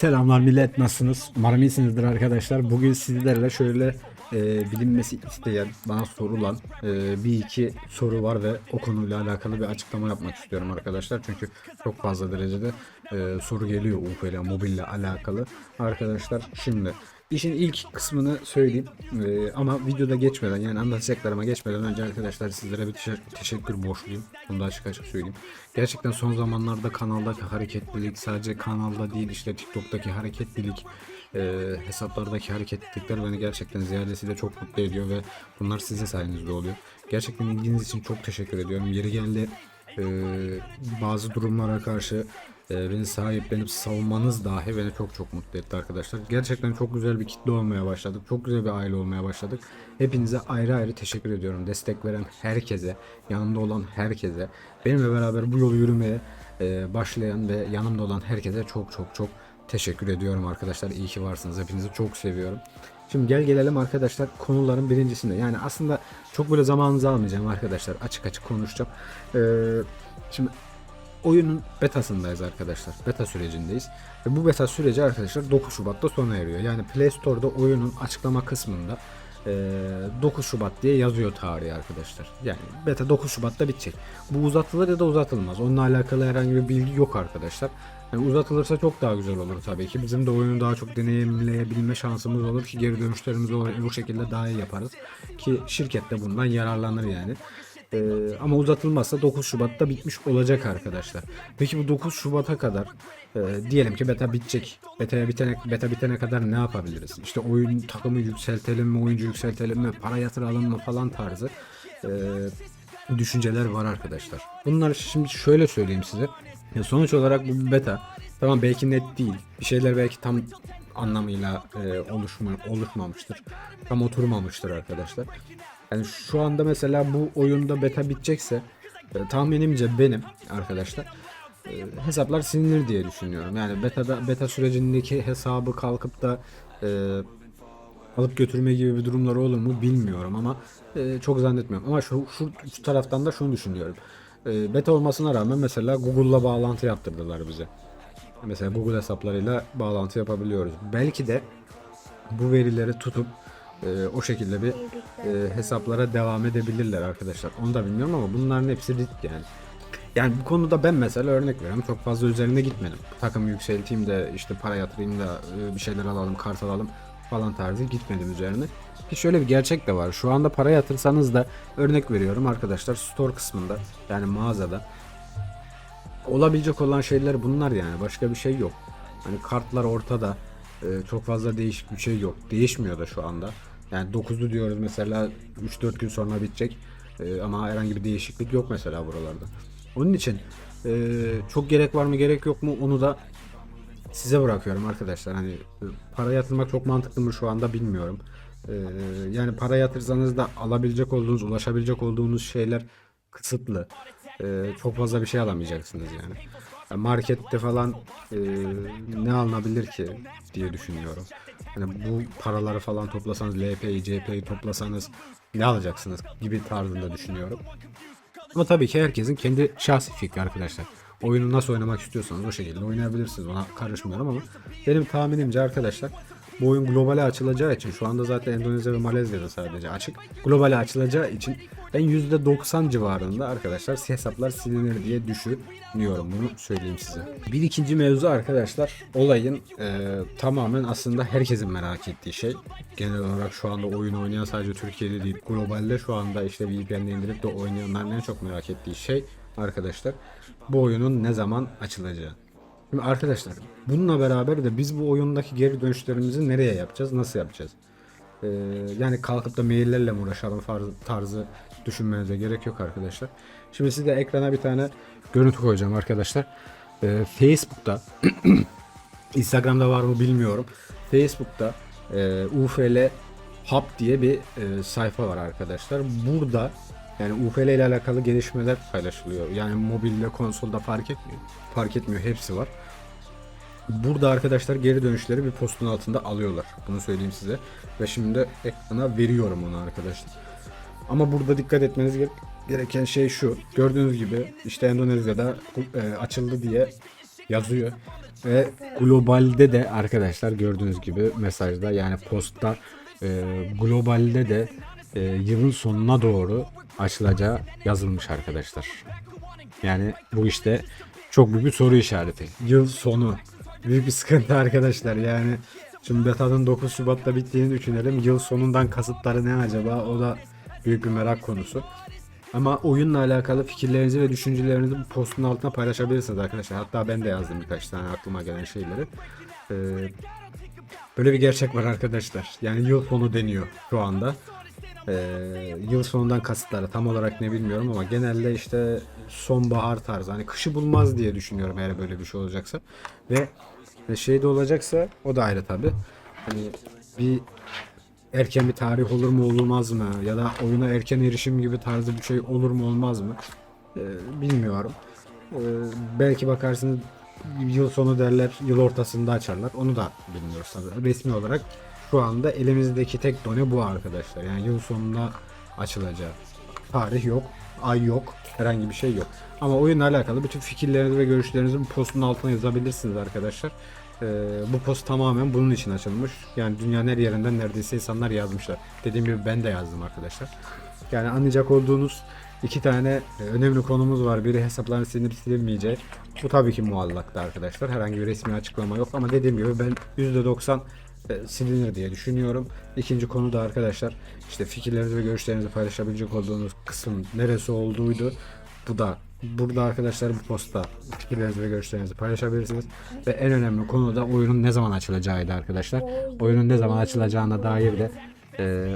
Selamlar millet, nasılsınız? Umarım iyisinizdir arkadaşlar. Bugün sizlerle şöyle bilinmesi isteyen, bana sorulan bir iki soru var ve o konuyla alakalı bir açıklama yapmak istiyorum arkadaşlar. Çünkü çok fazla derecede soru geliyor UFO ile mobille alakalı. Arkadaşlar şimdi işin ilk kısmını söyleyeyim. Ama videoda geçmeden, yani anlatacaklarıma geçmeden önce arkadaşlar sizlere bir teşekkür borçluyum. Bunu da açık açık söyleyeyim. Gerçekten son zamanlarda kanaldaki hareketlilik, sadece kanalda değil, işte TikTok'taki hareketlilik, hesaplardaki hareketlilikler beni gerçekten ziyadesiyle çok mutlu ediyor ve bunlar sizin sayenizde oluyor. Gerçekten ilginiz için çok teşekkür ediyorum. Yeri geldi e, bazı durumlara karşı beni sahiplenip savunmanız dahi beni çok çok mutlu etti arkadaşlar. Gerçekten çok güzel bir kitle olmaya başladık. Çok güzel bir aile olmaya başladık. Hepinize ayrı ayrı teşekkür ediyorum. Destek veren herkese, yanımda olan herkese, benimle beraber bu yolu yürümeye başlayan ve yanımda olan herkese çok çok çok teşekkür ediyorum arkadaşlar. İyi ki varsınız. Hepinizi çok seviyorum. Şimdi gel gelelim arkadaşlar konuların birincisinde. Yani aslında çok böyle zamanınızı almayacağım arkadaşlar. Açık açık konuşacağım. Şimdi oyunun betasındayız arkadaşlar. Beta sürecindeyiz. Ve bu beta süreci arkadaşlar 9 Şubat'ta sona eriyor. Yani Play Store'da oyunun açıklama kısmında 9 Şubat diye yazıyor tarihi arkadaşlar. Yani beta 9 Şubat'ta bitecek. Bu uzatılır ya da uzatılmaz. Onunla alakalı herhangi bir bilgi yok arkadaşlar. Yani uzatılırsa çok daha güzel olur tabii ki. Bizim de oyunu daha çok deneyimleyebilme şansımız olur ki geri dönüşlerimizi o şekilde daha iyi yaparız. Ki şirket de bundan yararlanır yani. Ama uzatılmazsa 9 Şubat'ta bitmiş olacak arkadaşlar. Peki bu 9 Şubat'a kadar diyelim ki beta bitecek. Beta bitene kadar ne yapabiliriz? İşte oyun takımı yükseltelim mi, oyuncu yükseltelim mi, para yatıralım mı falan tarzı düşünceler var arkadaşlar. Bunlar şimdi şöyle söyleyeyim size. Sonuç olarak bu bir beta. Tamam, belki net değil. Bir şeyler belki tam anlamıyla oluşmamıştır. Tam oturmamıştır arkadaşlar. Yani şu anda mesela bu oyunda beta bitecekse tahminimce benim arkadaşlar hesaplar silinir diye düşünüyorum. Yani beta sürecindeki hesabı kalkıp da e, alıp götürme gibi bir durumları olur mu bilmiyorum ama çok zannetmiyorum. Ama şu taraftan da şunu düşünüyorum. Beta olmasına rağmen mesela Google'la bağlantı yaptırdılar bize. Mesela Google hesaplarıyla bağlantı yapabiliyoruz. Belki de bu verileri tutup o şekilde bir hesaplara devam edebilirler arkadaşlar. Onu da bilmiyorum ama bunların hepsi risk yani. Yani bu konuda ben mesela örnek veriyorum, çok fazla üzerine gitmedim. Takımı yükselteyim de işte para yatırayım da bir şeyler alalım, kart alalım falan tarzı gitmedim üzerine. Ki şöyle bir gerçek de var. Şu anda para yatırsanız da örnek veriyorum arkadaşlar, store kısmında, yani mağazada olabilecek olan şeyler bunlar yani. Başka bir şey yok. Hani kartlar ortada. Çok fazla değişik bir şey yok. Değişmiyor da şu anda. Yani 9'lu diyoruz mesela, 3-4 gün sonra bitecek. Ama herhangi bir değişiklik yok mesela buralarda. Onun için çok gerek var mı gerek yok mu onu da size bırakıyorum arkadaşlar. Hani para yatırmak çok mantıklı mı şu anda bilmiyorum. Yani para yatırsanız da alabilecek olduğunuz, ulaşabilecek olduğunuz şeyler kısıtlı. Çok fazla bir şey alamayacaksınız yani. Yani markette falan ne alınabilir ki diye düşünüyorum. Hani bu paraları falan toplasanız, LP'yi, CP'yi toplasanız ne alacaksınız gibi tarzında düşünüyorum. Ama tabii ki herkesin kendi şahsi fikri arkadaşlar. Oyunu nasıl oynamak istiyorsanız o şekilde oynayabilirsiniz. Ona karışmıyorum ama benim tahminimce arkadaşlar, bu oyun globale açılacağı için, şu anda zaten Endonezya ve Malezya'da sadece açık. Globale açılacağı için ben %90 civarında arkadaşlar hesaplar silinir diye düşünüyorum. Bunu söyleyeyim size. Bir ikinci mevzu arkadaşlar, olayın tamamen aslında herkesin merak ettiği şey. Genel olarak şu anda oyun oynayan sadece Türkiye'de değil, globalde şu anda işte VPN'le indirip de oynayanların en çok merak ettiği şey arkadaşlar, bu oyunun ne zaman açılacağı. Şimdi arkadaşlar, bununla beraber de biz bu oyundaki geri dönüşlerimizi nereye yapacağız, nasıl yapacağız? Ee, Yani kalkıp da maillerle mi uğraşalım tarzı düşünmenize gerek yok arkadaşlar. Şimdi size ekrana bir tane görüntü koyacağım arkadaşlar. Facebook'ta, Instagram'da var mı bilmiyorum. Facebook'ta UFL Hub diye bir sayfa var arkadaşlar. Burada yani UFL ile alakalı gelişmeler paylaşılıyor. Yani mobilde, konsolda fark etmiyor. Fark etmiyor, hepsi var. Burada arkadaşlar geri dönüşleri bir postun altında alıyorlar. Bunu söyleyeyim size. Ve şimdi de ekrana veriyorum onu arkadaşlar. Ama burada dikkat etmeniz gereken şey şu. Gördüğünüz gibi işte Endonezya'da açıldı diye yazıyor. Ve globalde de arkadaşlar gördüğünüz gibi mesajda yani postta globalde de yılın sonuna doğru açılacağı yazılmış arkadaşlar. Yani bu işte çok büyük bir soru işareti. Yıl sonu. Büyük bir sıkıntı arkadaşlar. Yani şimdi beta'nın 9 Şubat'ta bittiğini düşünelim. Yıl sonundan kasıtları ne acaba? O da büyük bir merak konusu. Ama oyunla alakalı fikirlerinizi ve düşüncelerinizi bu postun altına paylaşabilirsiniz arkadaşlar. Hatta ben de yazdım birkaç tane aklıma gelen şeyleri. Ee, Böyle bir gerçek var arkadaşlar. Yani yıl sonu deniyor şu anda. Yıl sonundan kasıtları tam olarak ne bilmiyorum ama genelde işte sonbahar tarzı, hani kışı bulmaz diye düşünüyorum eğer böyle bir şey olacaksa. Ve şey de olacaksa o da ayrı tabi. Hani bir erken bir tarih olur mu olmaz mı, ya da oyuna erken erişim gibi tarzı bir şey olur mu olmaz mı, bilmiyorum. Ee, Belki bakarsınız yıl sonu derler, yıl ortasında açarlar, onu da bilmiyoruz tabii. Resmi olarak şu anda elimizdeki tek done bu arkadaşlar, yani yıl sonunda açılacak tarih yok, ay yok, herhangi bir şey yok. Ama oyunla alakalı bütün fikirlerinizi ve görüşlerinizi bu postun altına yazabilirsiniz arkadaşlar. Bu post tamamen bunun için açılmış. Yani dünyanın her yerinden neredeyse insanlar yazmışlar. Dediğim gibi ben de yazdım arkadaşlar. Yani anlayacak olduğunuz iki tane önemli konumuz var. Biri hesapların silinip silinmeyeceği. Bu tabii ki muallakta arkadaşlar. Herhangi bir resmi açıklama yok ama dediğim gibi ben %90 silinir diye düşünüyorum. İkinci konu da arkadaşlar işte fikirlerinizi ve görüşlerinizi paylaşabilecek olduğunuz kısım neresi olduğuydu. Bu da burada arkadaşlar, bu postta fikirlerinizi ve görüşlerinizi paylaşabilirsiniz. Ve en önemli konu da oyunun ne zaman açılacağıydı arkadaşlar. Oyunun ne zaman açılacağına dair de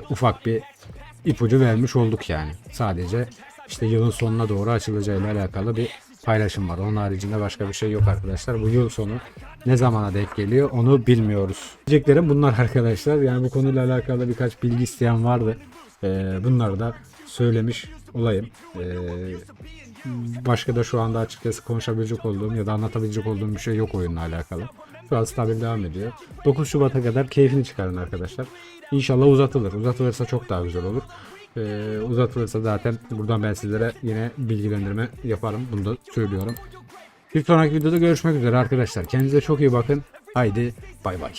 ufak bir ipucu vermiş olduk yani. Sadece işte yılın sonuna doğru açılacağıyla alakalı bir paylaşım var. Onun haricinde başka bir şey yok arkadaşlar. Bu yıl sonu ne zamana denk geliyor onu bilmiyoruz. Diyeceklerim bunlar arkadaşlar. Yani bu konuyla alakalı birkaç bilgi isteyen vardı. Bunları da söylemiş olayım. Başka da şu anda açıkçası konuşabilecek olduğum ya da anlatabilecek olduğum bir şey yok oyunla alakalı. Şu an stabil devam ediyor. 9 Şubat'a kadar keyfini çıkarın arkadaşlar. İnşallah uzatılır. Uzatılırsa çok daha güzel olur. Uzatılırsa zaten buradan ben sizlere yine bilgilendirme yaparım. Bunu da söylüyorum. Bir sonraki videoda görüşmek üzere arkadaşlar. Kendinize çok iyi bakın. Haydi bay bay.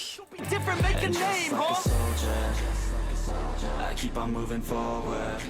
Keep on moving forward.